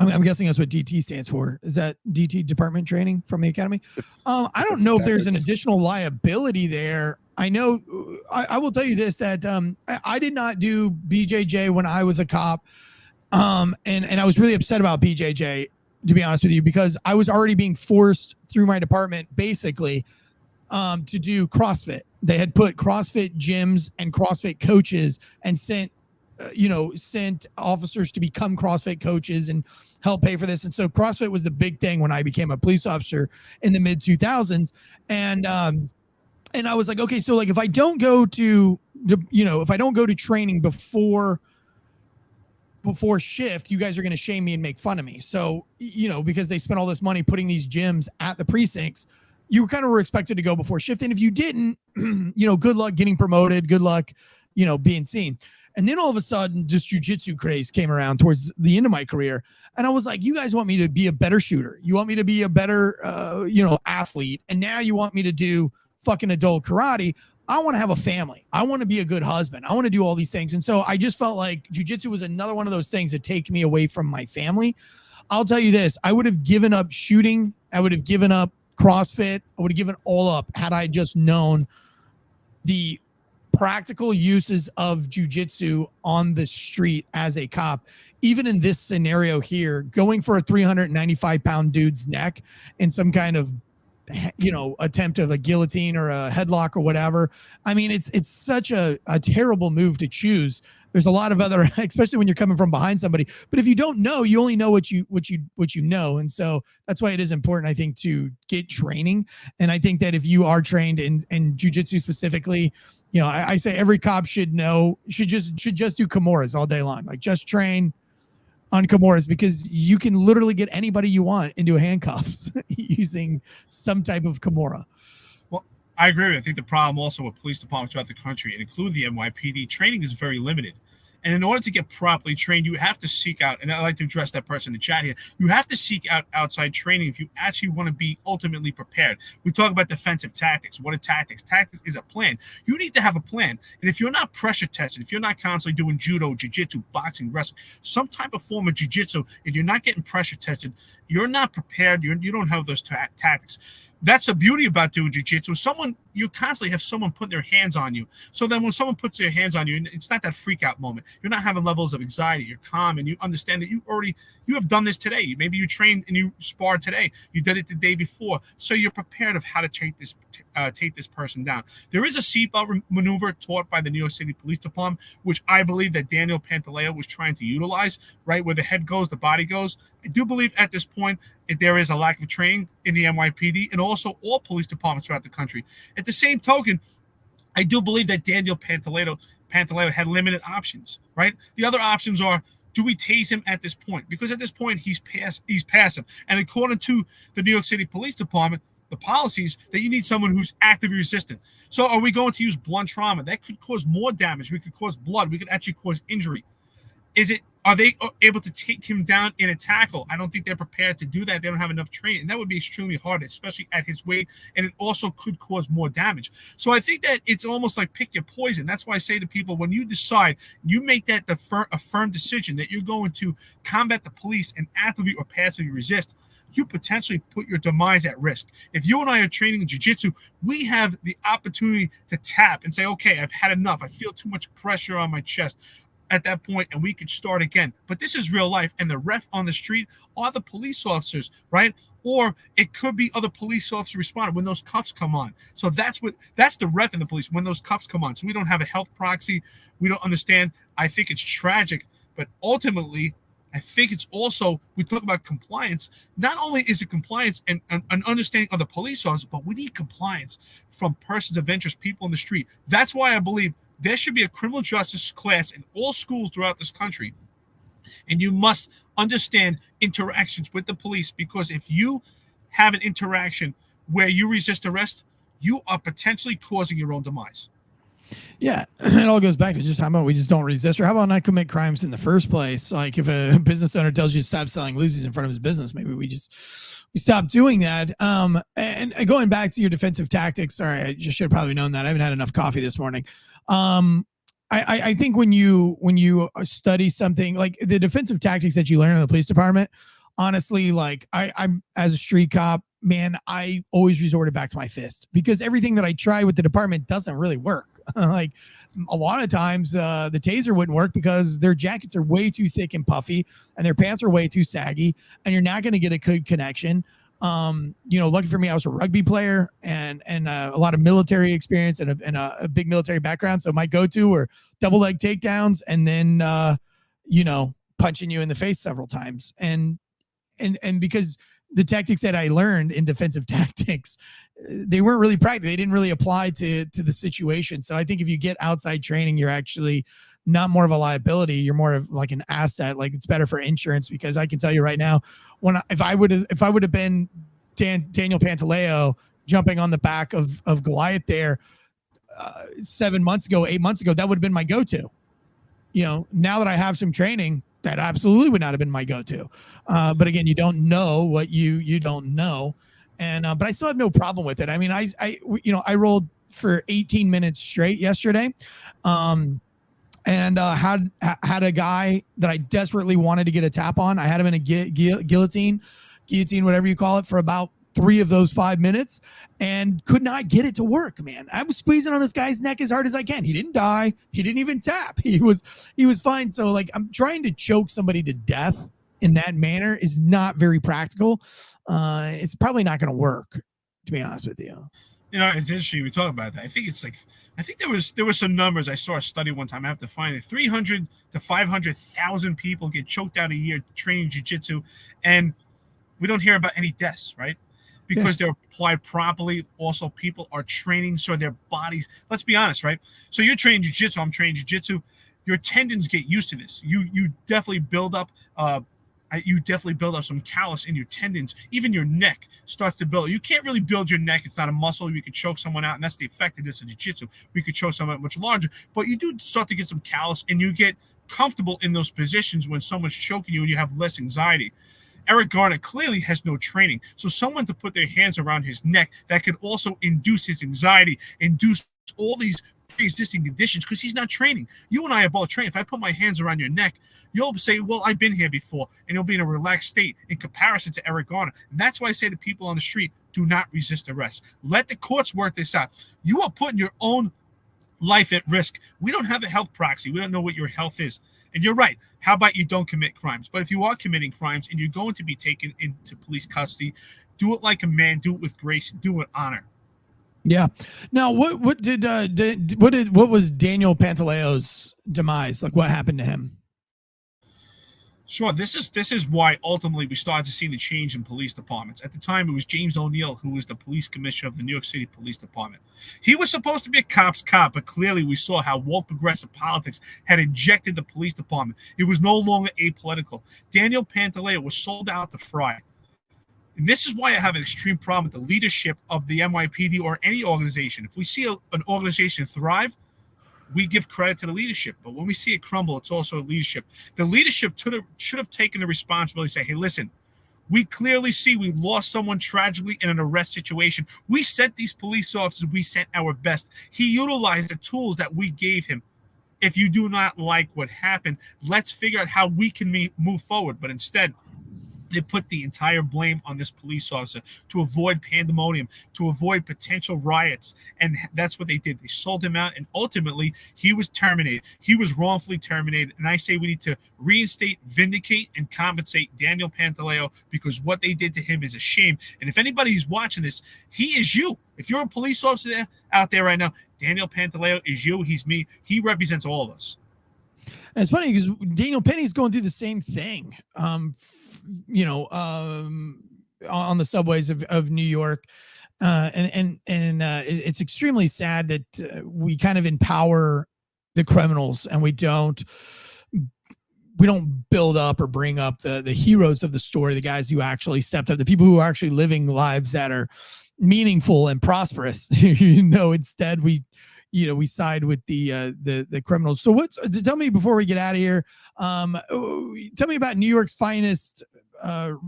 I'm guessing that's what DT stands for. Is that DT, department training from the academy? I don't know if there's an additional liability there. I know, I will tell you this, that I did not do BJJ when I was a cop. And I was really upset about BJJ, to be honest with you, because I was already being forced through my department, basically, to do CrossFit. They had put CrossFit gyms and CrossFit coaches and sent officers to become CrossFit coaches and help pay for this. And so CrossFit was the big thing when I became a police officer in the mid 2000s. And I was like, okay, so like if I don't go to training before shift, you guys are going to shame me and make fun of me. So, because they spent all this money putting these gyms at the precincts, you kind of were expected to go before shift. And if you didn't, good luck getting promoted, good luck, being seen. And then all of a sudden, this jiu-jitsu craze came around towards the end of my career. And I was like, you guys want me to be a better shooter. You want me to be a better, athlete. And now you want me to do fucking adult karate. I want to have a family. I want to be a good husband. I want to do all these things. And so I just felt like jiu-jitsu was another one of those things that take me away from my family. I'll tell you this, I would have given up shooting. I would have given up CrossFit. I would have given all up had I just known the practical uses of jiu-jitsu on the street as a cop. Even in this scenario here, going for a 395-pound dude's neck in some kind of attempt of a guillotine or a headlock or whatever. I mean, it's such a terrible move to choose. There's a lot of other, especially when you're coming from behind somebody. But if you don't know, you only know what you know. And so that's why it is important, I think, to get training. And I think that if you are trained in jiu-jitsu specifically, I say every cop should just do Kimuras all day long. Like, just train on Kimuras, because you can literally get anybody you want into handcuffs using some type of Kimura. Well, I agree with you. I think the problem also with police departments throughout the country, and including the NYPD, training is very limited. And in order to get properly trained, you have to seek out, and I'd like to address that person in the chat here, you have to seek out outside training if you actually want to be ultimately prepared. We talk about defensive tactics. What are tactics? Tactics is a plan. You need to have a plan. And if you're not pressure tested, if you're not constantly doing judo, jiu-jitsu, boxing, wrestling, some type of form of jiu-jitsu, and you're not getting pressure tested, you're not prepared. You don't have those tactics. That's the beauty about doing jiu-jitsu. You constantly have someone putting their hands on you. So then when someone puts their hands on you, it's not that freak out moment. You're not having levels of anxiety. You're calm and you understand that you have done this today. Maybe you trained and you sparred today. You did it the day before. So you're prepared of how to take this person down. There is a seatbelt maneuver taught by the New York City Police Department, which I believe that Daniel Pantaleo was trying to utilize, right? Where the head goes, the body goes. I do believe at this point there is a lack of training in the NYPD and also all police departments throughout the country. At the same token, I do believe that Daniel Pantaleo had limited options, right? The other options are, do we tase him at this point? Because at this point, he's passive. And according to the New York City Police Department, the policies that you need someone who's actively resistant. So are we going to use blunt trauma? That could cause more damage. We could cause blood. We could actually cause injury. Are they able to take him down in a tackle? I don't think they're prepared to do that. They don't have enough training. And that would be extremely hard, especially at his weight. And it also could cause more damage. So I think that it's almost like pick your poison. That's why I say to people, when you decide, you make that a firm decision that you're going to combat the police and actively or passively resist, you potentially put your demise at risk. If you and I are training in jiu-jitsu, we have the opportunity to tap and say, okay, I've had enough. I feel too much pressure on my chest at that point, and we could start again. But this is real life, and the ref on the street are the police officers, right? Or it could be other police officers responding when those cuffs come on. So that's the ref and the police when those cuffs come on. So we don't have a health proxy. We don't understand. I think it's tragic, but ultimately, I think it's also, we talk about compliance. Not only is it compliance and an understanding of the police officer, but we need compliance from persons of interest, people in the street. That's why I believe there should be a criminal justice class in all schools throughout this country. And you must understand interactions with the police, because if you have an interaction where you resist arrest, you are potentially causing your own demise. Yeah, it all goes back to just how about we just don't resist, or how about not commit crimes in the first place? Like if a business owner tells you to stop selling loses in front of his business, maybe we stop doing that. And going back to your defensive tactics, sorry, I just should have probably known that. I haven't had enough coffee this morning. I think when you study something like the defensive tactics that you learn in the police department, honestly, like I'm as a street cop, man, I always resorted back to my fist, because everything that I try with the department doesn't really work. Like a lot of times the taser wouldn't work because their jackets are way too thick and puffy and their pants are way too saggy, and you're not going to get a good connection. Lucky for me, I was a rugby player and a lot of military experience and a big military background. So my go-to were double leg takedowns and then, punching you in the face several times. And because the tactics that I learned in defensive tactics, they weren't really practical. They didn't really apply to the situation. So I think if you get outside training, you're actually not more of a liability. You're more of like an asset. Like it's better for insurance, because I can tell you right now, if I would have been Daniel Pantaleo jumping on the back of Goliath there 8 months ago, that would have been my go-to. Now that I have some training, that absolutely would not have been my go-to. But again, you don't know what you don't know. And, but I still have no problem with it. I mean, I rolled for 18 minutes straight yesterday. And had a guy that I desperately wanted to get a tap on. I had him in a guillotine, whatever you call it, for about 3 of those 5 minutes, and could not get it to work, man. I was squeezing on this guy's neck as hard as I can. He didn't die. He didn't even tap. He was fine. So like, I'm trying to choke somebody to death in that manner is not very practical. It's probably not going to work, to be honest with you. It's interesting we talk about that. I think there was some numbers. I saw a study one time. I have to find it. 300 to 500,000 people get choked out a year training jiu-jitsu, and we don't hear about any deaths, right? Because they're applied properly. Also, people are training so their bodies. Let's be honest, right? So you're training jiu-jitsu. I'm training jiu-jitsu. Your tendons get used to this. You definitely build up. You definitely build up some callus in your tendons. Even your neck starts to build. You can't really build your neck. It's not a muscle. You could choke someone out, and that's the effectiveness of jiu-jitsu. We could choke someone much larger, but you do start to get some callus, and you get comfortable in those positions when someone's choking you and you have less anxiety. Eric Garner clearly has no training. So someone to put their hands around his neck that could also induce his anxiety, induce all these pre-existing conditions, because he's not training. You and I are both trained. If I put my hands around your neck, you'll say, well, I've been here before, and you'll be in a relaxed state in comparison to Eric Garner. And that's why I say to people on the street, do not resist arrest. Let the courts work this out. You are putting your own life at risk. We don't have a health proxy. We don't know what your health is. And you're right. How about you don't commit crimes? But if you are committing crimes and you're going to be taken into police custody, do it like a man, do it with grace, do it with honor. Yeah. Now, what was Daniel Pantaleo's demise? Like, what happened to him? Sure. This is why ultimately we started to see the change in police departments. At the time, it was James O'Neill, who was the police commissioner of the New York City Police Department. He was supposed to be a cop's cop, but clearly we saw how woke progressive politics had injected the police department. It was no longer apolitical. Daniel Pantaleo was sold out to Fry. And this is why I have an extreme problem with the leadership of the NYPD or any organization. If we see an organization thrive, we give credit to the leadership. But when we see it crumble, it's also leadership. The leadership should have taken the responsibility to say, hey, listen, we clearly see we lost someone tragically in an arrest situation. We sent these police officers. We sent our best. He utilized the tools that we gave him. If you do not like what happened, let's figure out how we can move forward. But instead, they put the entire blame on this police officer to avoid pandemonium, to avoid potential riots. And that's what they did. They sold him out, and ultimately he was terminated. He was wrongfully terminated. And I say we need to reinstate, vindicate, and compensate Daniel Pantaleo, because what they did to him is a shame. And if anybody is watching this, he is you. If you're a police officer out there right now, Daniel Pantaleo is you. He's me. He represents all of us. And it's funny because Daniel Penny's going through the same thing. On the subways of New York, and it's extremely sad that we kind of empower the criminals and we don't build up or bring up the heroes of the story, the guys who actually stepped up, the people who are actually living lives that are meaningful and prosperous. Instead we side with the criminals. So tell me before we get out of here, tell me about New York's finest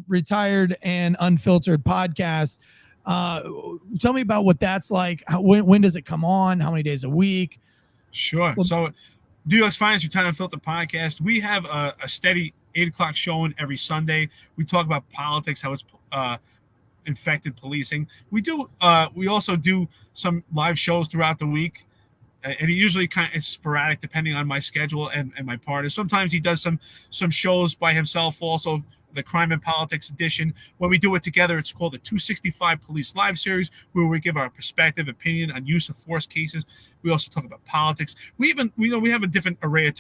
retired and unfiltered podcast. Tell me about what that's like. When does it come on? How many days a week? Sure. So New York's finest retired and unfiltered podcast. We have a steady 8:00 showing every Sunday. We talk about politics, how it's infected policing. We also do some live shows throughout the week. And it usually kind of is sporadic depending on my schedule and my partner. Sometimes he does some shows by himself also, the Crime and Politics edition. When we do it together, it's called the 265 Police Live Series, where we give our perspective, opinion on use of force cases. We also talk about politics. We have a different array of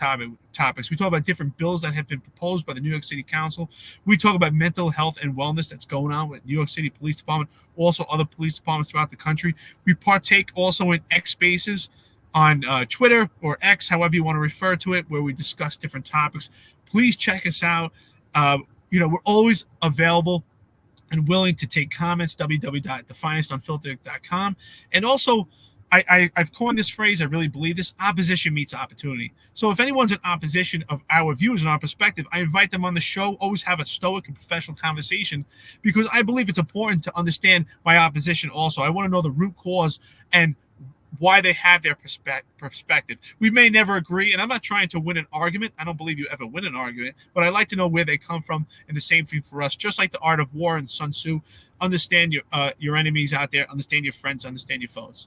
topics. We talk about different bills that have been proposed by the New York City Council. We talk about mental health and wellness that's going on with New York City Police Department, also other police departments throughout the country. We partake also in X Spaces on Twitter or X, however you want to refer to it, where we discuss different topics. Please check us out. We're always available and willing to take comments, www.thefinestunfiltered.com. And also, I've coined this phrase, I really believe this, opposition meets opportunity. So if anyone's in opposition of our views and our perspective, I invite them on the show, always have a stoic and professional conversation, because I believe it's important to understand my opposition also. I want to know the root cause and why they have their perspective. We may never agree, and I'm not trying to win an argument. I don't believe you ever win an argument, but I like to know where they come from, and the same thing for us. Just like the art of war and Sun Tzu, understand your enemies out there, understand your friends, understand your foes.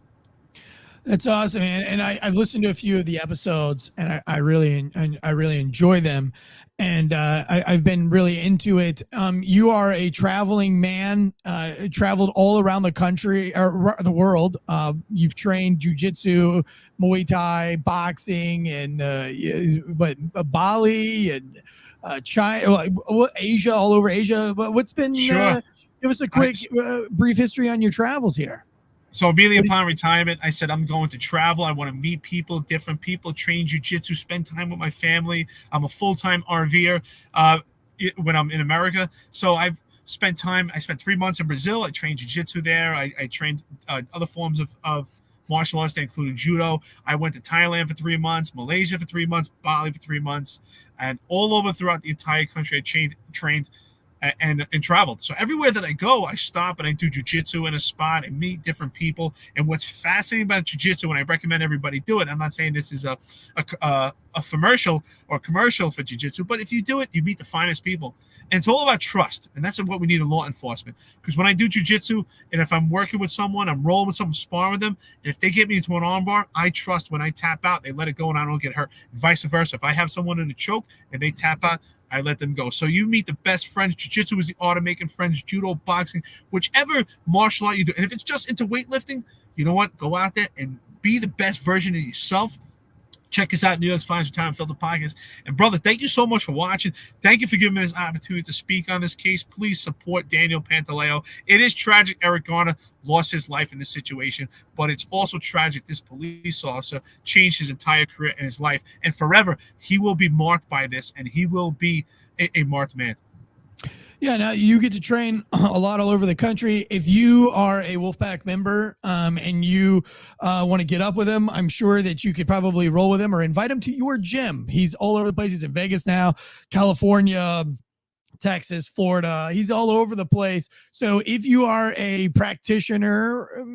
That's awesome, man. And I've listened to a few of the episodes, and I really enjoy them. And I've been really into it. You are a traveling man, traveled all around the country or the world. You've trained jiu-jitsu, Muay Thai, boxing, and Bali and China, Asia, all over Asia. But what's been? Sure. Give us a quick, brief history on your travels here. So immediately upon retirement, I said, I'm going to travel. I want to meet people, different people, train jiu-jitsu, spend time with my family. I'm a full-time RVer when I'm in America. So I spent 3 months in Brazil. I trained jiu-jitsu there. I trained other forms of martial arts, including judo. I went to Thailand for 3 months, Malaysia for 3 months, Bali for 3 months, and all over throughout the entire country. I trained and traveled. So everywhere that I go, I stop and I do jiu-jitsu in a spot and meet different people. And what's fascinating about jiu-jitsu, and I recommend everybody do it, I'm not saying this is a commercial for jiu-jitsu, but if you do it, you meet the finest people. And it's all about trust. And that's what we need in law enforcement. Because when I do jiu-jitsu, and if I'm working with someone, I'm rolling with someone, sparring with them, and if they get me into an armbar, I trust when I tap out, they let it go and I don't get hurt. And vice versa. If I have someone in a choke and they tap out, I let them go. So you meet the best friends. Jiu-jitsu is the art of making friends. Judo, boxing, whichever martial art you do. And if it's just into weightlifting, you know what? Go out there and be the best version of yourself. Check us out, New York's Finest Retired and Unfiltered Podcast. And brother, thank you so much for watching. Thank you for giving me this opportunity to speak on this case. Please support Daniel Pantaleo. It is tragic Eric Garner lost his life in this situation, but it's also tragic this police officer changed his entire career and his life. And forever, he will be marked by this, and he will be a marked man. Yeah, now you get to train a lot all over the country. If you are a Wolfpack member and you want to get up with him, I'm sure that you could probably roll with him or invite him to your gym. He's all over the place. He's in Vegas now, California, Texas, Florida. He's all over the place. So if you are a practitioner,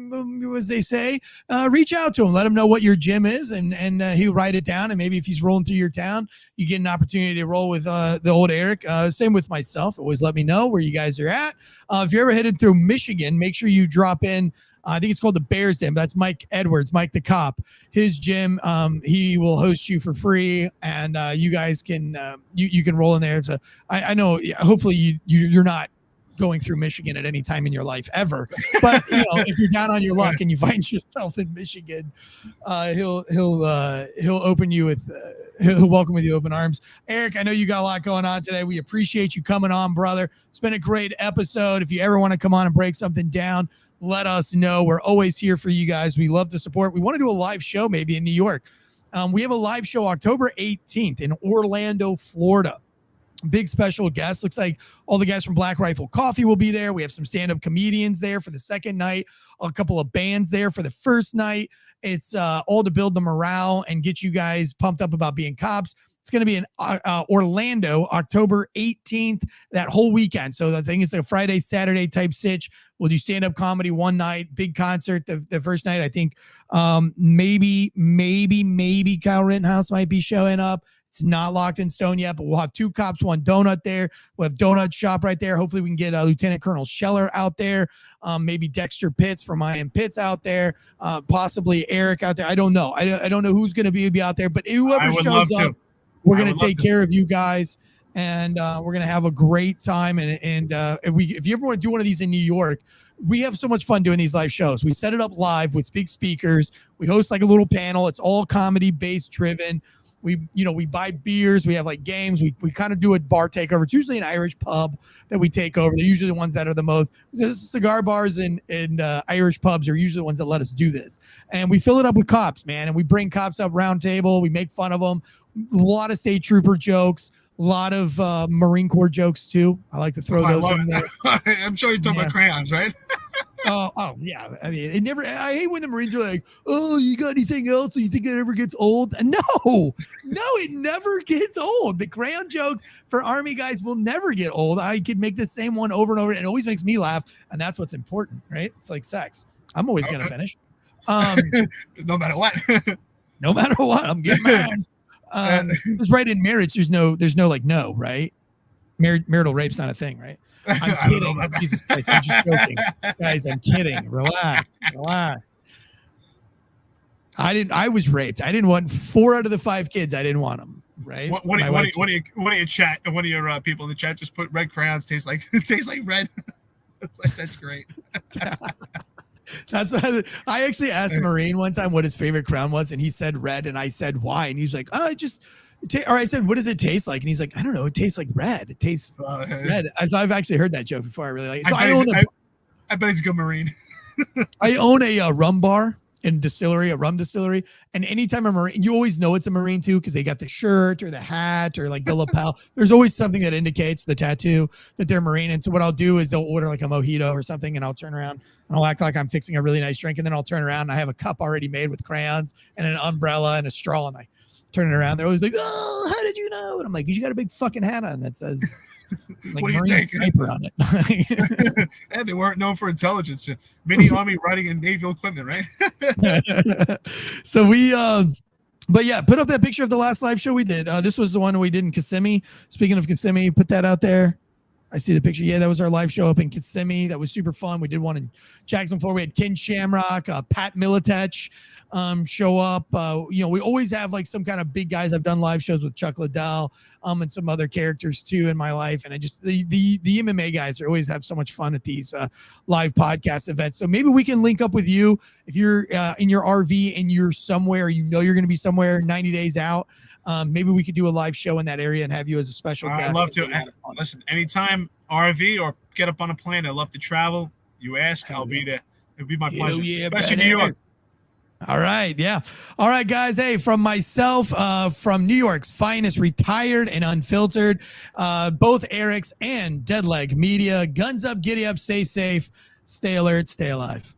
as they say, reach out to him. Let him know what your gym is, and he'll write it down. And maybe if he's rolling through your town, you get an opportunity to roll with the old Eric. Same with myself. Always let me know where you guys are at. If you're ever headed through Michigan, make sure you drop in. I think it's called the Bears Den. That's Mike Edwards, Mike the cop. His gym, he will host you for free, and you guys can you can roll in there. So I know. Hopefully you're not going through Michigan at any time in your life ever. But if you're down on your luck and you find yourself in Michigan, he'll open you with. He'll welcome with you open arms. Eric, I know you got a lot going on today. We appreciate you coming on, brother. It's been a great episode. If you ever want to come on and break something down, let us know. We're always here for you guys. We love to support. We want to do a live show maybe in New York. We have a live show October 18th in Orlando, Florida. Big special guest. Looks like all the guys from Black Rifle Coffee will be there. We have some stand-up comedians there for the second night, a couple of bands there for the first night. It's all to build the morale and get you guys pumped up about being cops. It's going to be in Orlando, October 18th, that whole weekend. So I think it's like a Friday, Saturday type sitch. We'll do stand-up comedy one night, big concert the first night. I think maybe Kyle Rittenhouse might be showing up. It's not locked in stone yet, but we'll have two cops, one donut there. We'll have donut shop right there. Hopefully we can get Lieutenant Colonel Scheller out there. Maybe Dexter Pitts from Ian Pitts out there. Possibly Eric out there. I don't know. I don't know who's going to be out there, but whoever shows up, we're going to take care of you guys, and we're going to have a great time. And if you ever want to do one of these in New York, we have so much fun doing these live shows. We set it up live with big speakers. We host like a little panel. It's all comedy-based driven. We buy beers. We have like games. We kind of do a bar takeover. It's usually an Irish pub that we take over. They're usually the ones that are the most. Cigar bars and Irish pubs are usually the ones that let us do this. And we fill it up with cops, man. And we bring cops up round table. We make fun of them. A lot of state trooper jokes. A lot of Marine Corps jokes too. I like to throw those in there. I'm sure you're talking about crayons, right? Oh yeah. I mean, I hate when the Marines are like, "Oh, you got anything else? So you think it ever gets old?" And no, it never gets old. The crayon jokes for Army guys will never get old. I could make the same one over and over, and it always makes me laugh. And that's what's important, right? It's like sex. I'm always gonna finish. No matter what. No matter what, I'm getting mad. Because right in marriage, there's no like no, right? Marital rape's not a thing, right? I'm kidding. Jesus Christ, I'm just joking. Guys, I'm kidding. Relax. I was raped. I didn't want 4 out of the 5 kids. I didn't want them. Right? One of your people in the chat just put red crayons taste like red. That's great. That's why I actually asked a Marine one time what his favorite crown was, and he said red, and I said why, and he's like, "Oh, or I said, what does it taste like?" And he's like, "I don't know. It tastes like red. It tastes red." So I've actually heard that joke before. I really like it. So I bet he's a good Marine. I own a rum bar and distillery, a rum distillery. And anytime a Marine, you always know it's a Marine too, because they got the shirt or the hat or like the lapel. There's always something that indicates the tattoo that they're Marine. And so what I'll do is they'll order like a mojito or something, and I'll turn around and I'll act like I'm fixing a really nice drink. And then I'll turn around and I have a cup already made with crayons and an umbrella and a straw, and I turn it around. They're always like, "Oh, how did you know?" And I'm like, "You got a big fucking hat on that says like Marine sniper on it." And they weren't known for intelligence. Mini Army riding in naval equipment, right? So but yeah, put up that picture of the last live show we did. This was the one we did in Kissimmee. Speaking of Kissimmee, put that out there. I see the picture. Yeah, that was our live show up in Kissimmee. That was super fun. We did one in Jackson, Florida. We had Ken Shamrock, Pat Militech show up. We always have like some kind of big guys. I've done live shows with Chuck Liddell and some other characters too in my life. And I just the MMA guys always have so much fun at these live podcast events. So maybe we can link up with you if you're in your RV and you're somewhere, you're going to be somewhere 90 days out. Maybe we could do a live show in that area and have you as a special guest. I'd love to. Listen, anytime RV or get up on a plane, I'd love to travel. You ask, I'll be there. It'd be my pleasure. Yeah, especially New York. All right. Yeah. All right, guys. Hey, from myself, from New York's finest, Retired and Unfiltered, both Eric's and Deadleg Media. Guns up, giddy up, stay safe, stay alert, stay alive.